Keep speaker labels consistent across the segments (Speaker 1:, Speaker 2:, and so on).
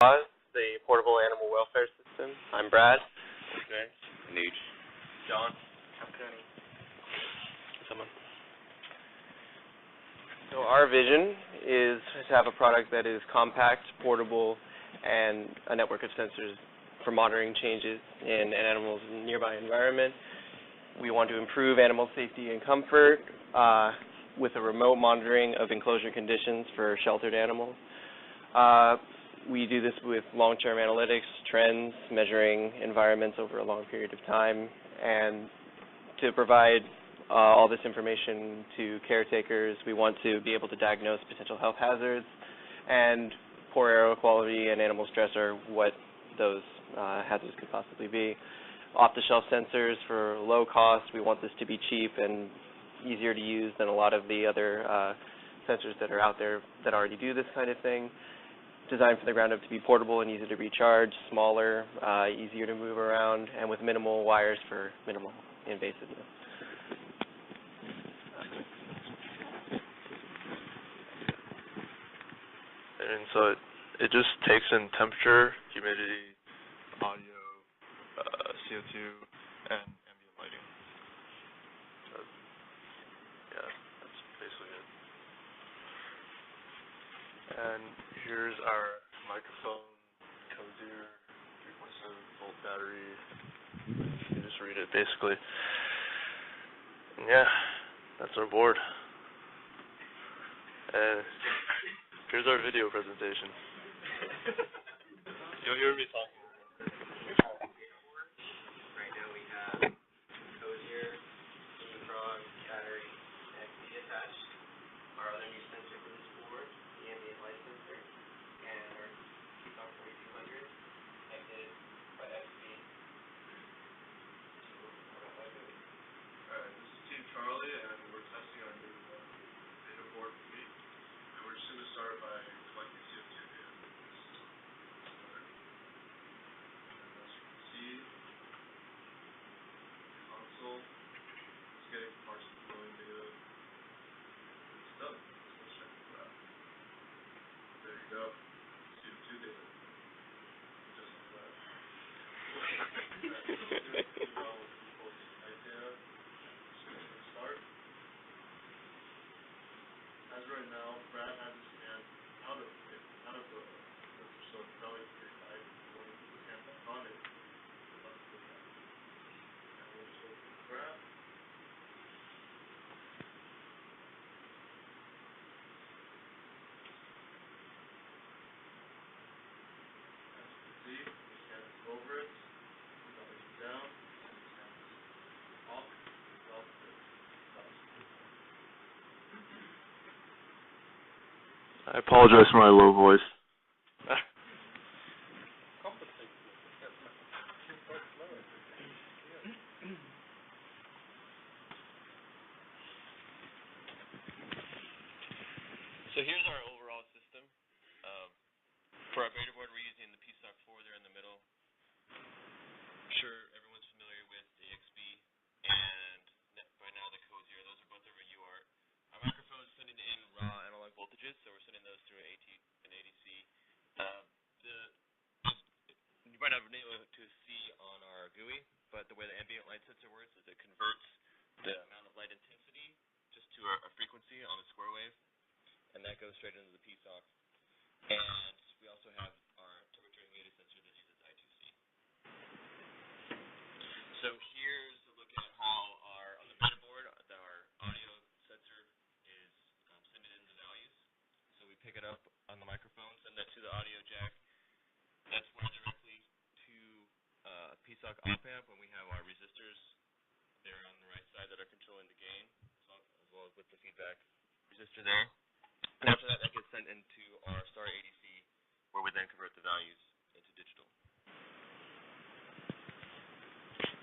Speaker 1: PAWS, the Portable Animal Welfare System. I'm Brad.
Speaker 2: Okay. Nuge.
Speaker 1: John.
Speaker 3: I'm Cooney.
Speaker 1: Someone. So our vision is to have a product that is compact, portable, and a network of sensors for monitoring changes in an animal's nearby environment. We want to improve animal safety and comfort with a remote monitoring of enclosure conditions for sheltered animals. We do this with long-term analytics, trends, measuring environments over a long period of time, and to provide all this information to caretakers. We want to be able to diagnose potential health hazards, and poor air quality and animal stress are what those hazards could possibly be. Off-the-shelf sensors for low cost. We want this to be cheap and easier to use than a lot of the other sensors that are out there that already do this kind of thing. Designed from the ground up to be portable and easy to recharge, smaller, easier to move around, and with minimal wires for minimal invasiveness.
Speaker 4: And so it just takes in temperature, humidity, audio, CO2, and ambient lighting. So, yeah, that's basically it. And here's our microphone, Cozier, 3.7-volt battery. You just read it, basically. And yeah, that's our board. And here's our video presentation. You'll hear me talking.
Speaker 3: Right now we have Cozier, frog, battery, and key attached. Our other new sensor for this board, the ambient light sensor, and our PAWS 4200 connected by XP.
Speaker 4: Alright, this is Team Charlie, and we're testing our new data board for me. And we're just going to start by collecting CO2 data. And as you can see, console is getting parts of flowing data. It's done. Let's check the graph. There you go. CO2 data. Just like that. Start. As right now, Brad has his hand out of the sensor, so it's belly pretty tight. When he puts his hand back on it, the button goes back. And we'll just open the graph. As you can see, his hand is over it, his belly is down, and his hand is off. I apologize for my low voice.
Speaker 1: So here's our overall system. For our beta board, we're using the PAWS 4 there in the middle. I'm sure everyone's familiar with the XB and by now the Cozier. Those are both over UART. Our microphone is sending in raw analog voltages, so we're sending those through an ADC. You might not have been able to see on our GUI, but the way the ambient light sensor works is it converts the amount of light intensity just to a frequency on a square wave, and that goes straight into the PAWS. And we also have our temperature and humidity sensor that uses I2C. So here's a look at how on the beta board, our audio sensor is sending in the values. So we pick it up on the microphone, send that to the audio jack. That's wired directly to PAWS op-amp, and we have our resistors there on the right side that are controlling the gain, as well as with the feedback resistor there. And after that, that gets sent into our star ADC, where we then convert the values into digital.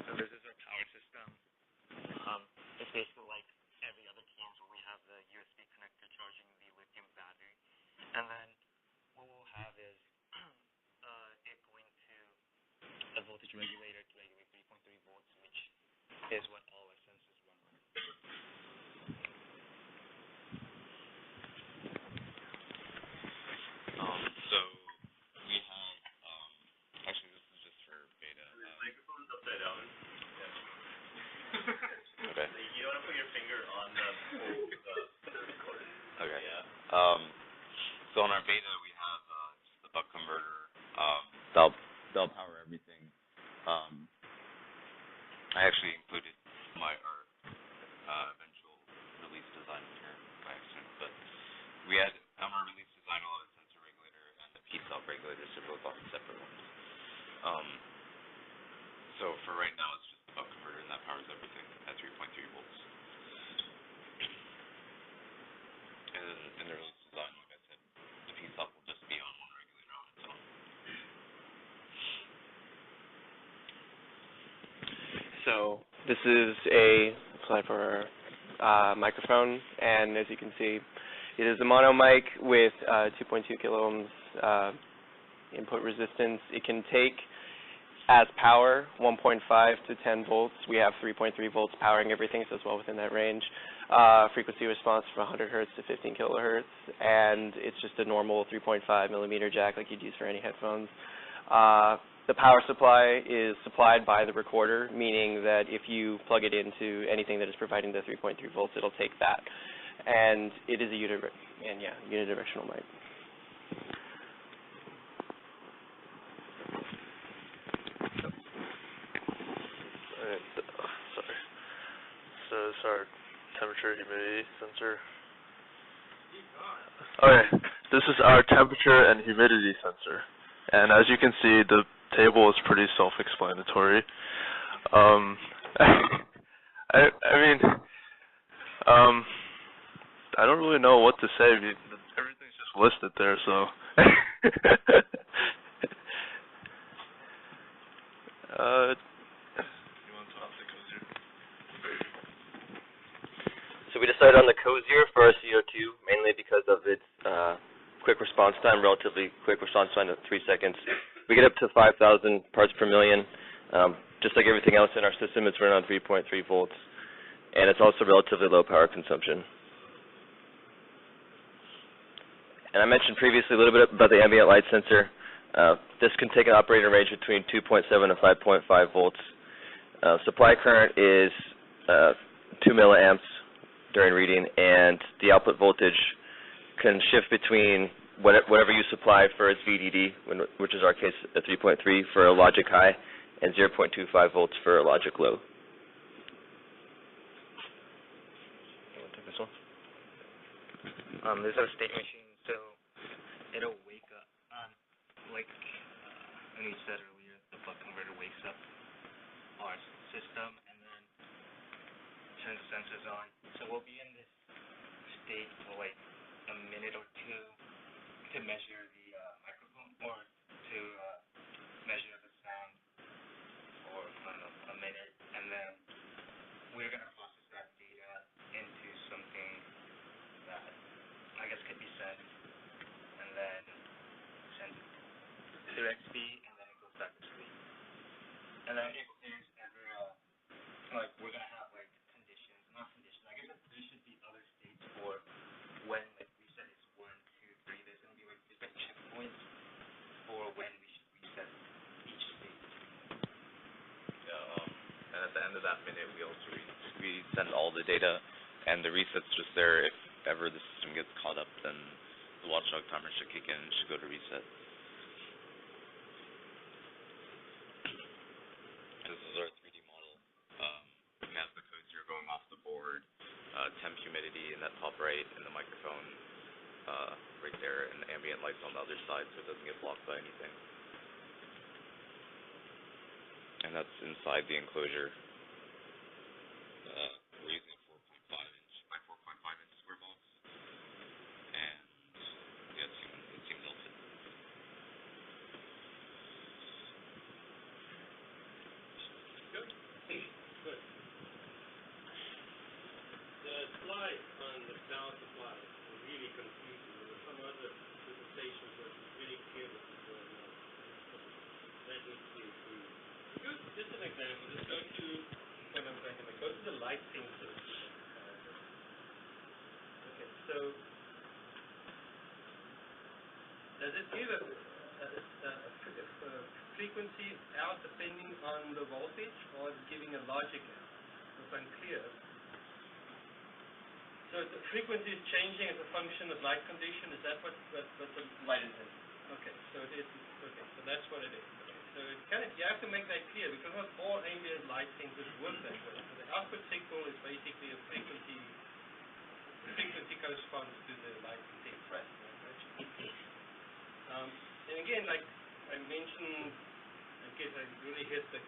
Speaker 3: So this is our power system. It's basically like every other cams where we have the USB connector charging the lithium battery. And then what we'll have is it going to a voltage regulator to regulate 3.3 volts, which is what all our sensors run on.
Speaker 1: So we have
Speaker 2: our beta, we have just the buck converter. They'll power everything. I actually included our eventual release design here by accident, but we had our release design will have a sensor regulator and the P-self regulator, so both on separate ones. So for right now, it's just the buck converter, and that powers everything at 3.3 volts. And then in the release design, like I said, the P-self will just be on one regulator on its own.
Speaker 1: So this is a slide for our microphone, and as you can see, it is a mono mic with 2.2 kilo ohms input resistance. It can take as power 1.5 to 10 volts. We have 3.3 volts powering everything, so it's well within that range. Frequency response from 100 hertz to 15 kilohertz, and it's just a normal 3.5 millimeter jack like you'd use for any headphones. The power supply is supplied by the recorder, meaning that if you plug it into anything that is providing the 3.3 volts, it'll take that. And it is a unidirectional mic.
Speaker 5: Sorry. So this is our temperature humidity sensor. Okay, this is our temperature and humidity sensor. And as you can see, the table is pretty self-explanatory. I don't really know what to say. Everything's just listed there, so.
Speaker 6: So we decided on the Cozier for our CO2, mainly because of its quick response time, relatively quick response time of 3 seconds. We get up to 5,000 parts per million. Just like everything else in our system, it's running on 3.3 volts. And it's also relatively low power consumption. And I mentioned previously a little bit about the ambient light sensor. This can take an operating range between 2.7 and 5.5 volts. Supply current is 2 milliamps during reading, and the output voltage can shift between whatever you supply for its VDD, which is our case at 3.3 for a logic high, and 0.25 volts for a logic low.
Speaker 3: Take this one. This is a state machine, so it'll wake up. Like we said earlier, the buck converter wakes up our system and then turns the sensors on. So we'll be in this state for like a minute or two to measure the microphone, or to measure the sound for, I don't know, a minute, and then we're going to process that data into something that I guess could be sent, and then sent to XP, and then it goes back to sleep. And then if there's ever like we're going to have like conditions, not conditions, I guess there should be other states for when, like we said it's 1, 2, 3, there's going to be like different checkpoints for when we should reset each state.
Speaker 2: Yeah, and at the end of that minute, we send all the data, and the reset's just there. If ever the system gets caught up, then the watchdog timer should kick in and should go to reset. This is our 3D model. We have the codes here going off the board, temp, humidity in that top right, and the microphone right there, and the ambient lights on the other side so it doesn't get blocked by anything. And that's inside the enclosure. We're using a 4.5 inch by 4.5 inch square box, and yeah, it seems all fit.
Speaker 4: Good. Good. The slide on the power supply was really confusing. There were some other presentations where it was really clear what was going on. That needs to be improved. Just an example. Just go to what I'm talking about. Go to the lighting system. Okay, so does it give a frequency out depending on the voltage, or is it giving a logic out? It's unclear.
Speaker 7: So the frequency is changing as a function of light condition. Is that what the
Speaker 1: Light intensity.
Speaker 7: okay? So it is okay. So that's what it is. Okay. So it you have to make that clear because not all ambient light sensors work that way. So the output signal is basically a frequency. The frequency corresponds to the light intensity.
Speaker 1: Right.
Speaker 7: And again, like I mentioned, I guess I really hit the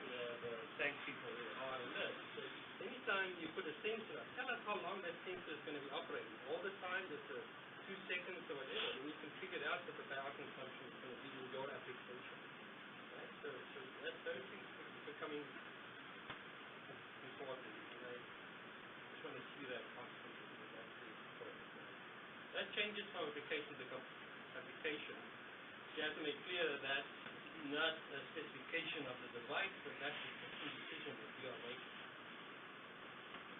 Speaker 7: thank people really hard on this. So anytime you put a sensor up, tell us how long that sensor is going to be operating. All the time, just 2 seconds or whatever, and you can figure out what the power consumption is going to be in your application. Right? So those things are becoming important. And I just want to see that constantly. That's really important. That changes from application to application. You have to make clear that that's not a specification of the device, but that's a decision that you are making.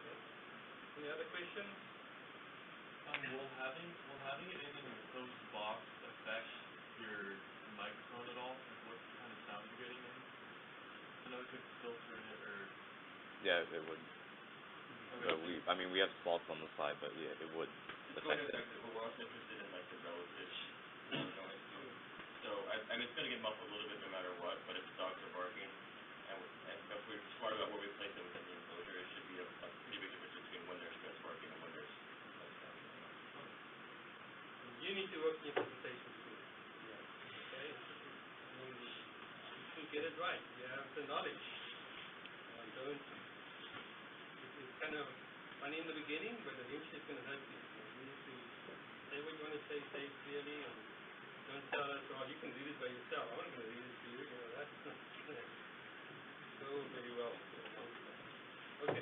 Speaker 7: Okay. Any other questions?
Speaker 4: Will having it in an enclosed box affect your microphone at all? Like what kind of sound you're getting in? I know it could filter in it or...
Speaker 2: Yeah, it would.
Speaker 4: Okay.
Speaker 2: But we have spots on the side, but yeah, it would affect it.
Speaker 8: We're also interested in like the relative noise too. So I mean it's going to get muffled a little bit no matter what, but if dogs are barking and if we're smart about where we place them within the enclosure, it should be a pretty big difference between when there's stress barking and when there's less barking.
Speaker 7: You need to work the implementation too. Okay? I mean, you should get it right. You have the knowledge. It's kind of funny in the beginning, but eventually it's going to help you. You need to say what you want to say clearly, and don't tell us, oh, you can do this by yourself. I'm not going to do this for you. That's not going to go very well. Okay.